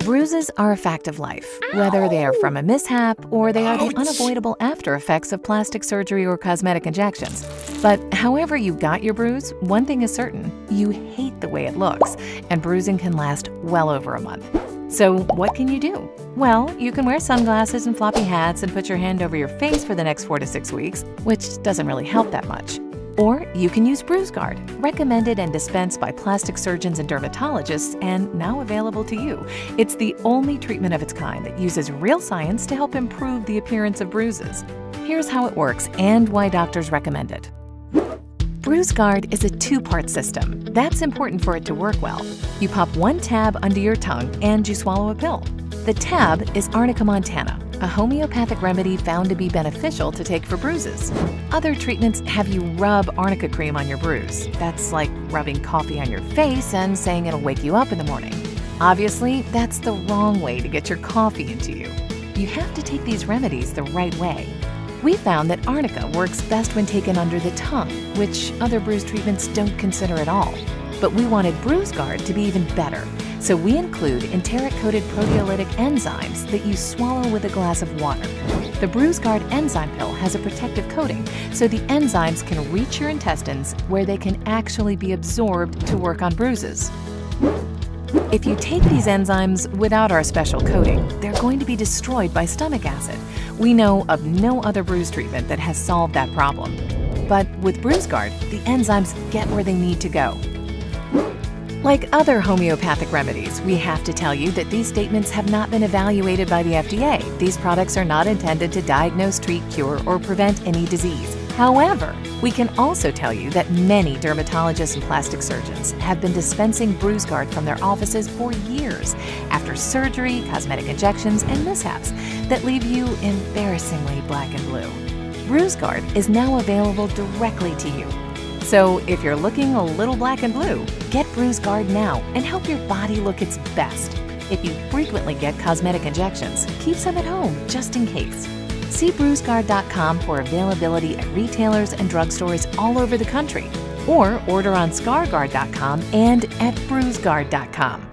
Bruises are a fact of life, whether they are from a mishap or they are the unavoidable after effects of plastic surgery or cosmetic injections. But however you got your bruise, one thing is certain: you hate the way it looks, and bruising can last well over a month. So what can you do? Well, you can wear sunglasses and floppy hats and put your hand over your face for the next 4 to 6 weeks, which doesn't really help that much. Or you can use BruiseGuard, recommended and dispensed by plastic surgeons and dermatologists, and now available to you. It's the only treatment of its kind that uses real science to help improve the appearance of bruises. Here's how it works and why doctors recommend it. BruiseGuard is a 2-part system. That's important for it to work well. You pop one tab under your tongue and you swallow a pill. The tab is Arnica montana, a homeopathic remedy found to be beneficial to take for bruises. Other treatments have you rub arnica cream on your bruise. That's like rubbing coffee on your face and saying it'll wake you up in the morning. Obviously, that's the wrong way to get your coffee into you. You have to take these remedies the right way. We found that arnica works best when taken under the tongue, which other bruise treatments don't consider at all. But we wanted BruiseGuard to be even better, so we include enteric-coated proteolytic enzymes that you swallow with a glass of water. The BruiseGuard enzyme pill has a protective coating, so the enzymes can reach your intestines where they can actually be absorbed to work on bruises. If you take these enzymes without our special coating, they're going to be destroyed by stomach acid. We know of no other bruise treatment that has solved that problem. But with BruiseGuard, the enzymes get where they need to go. Like other homeopathic remedies, we have to tell you that these statements have not been evaluated by the FDA. These products are not intended to diagnose, treat, cure, or prevent any disease. However, we can also tell you that many dermatologists and plastic surgeons have been dispensing BruiseGuard from their offices for years after surgery, cosmetic injections, and mishaps that leave you embarrassingly black and blue. BruiseGuard is now available directly to you. So if you're looking a little black and blue, get BruiseGuard now and help your body look its best. If you frequently get cosmetic injections, keep some at home just in case. See BruiseGuard.com for availability at retailers and drugstores all over the country, or order on ScarGuard.com and at BruiseGuard.com.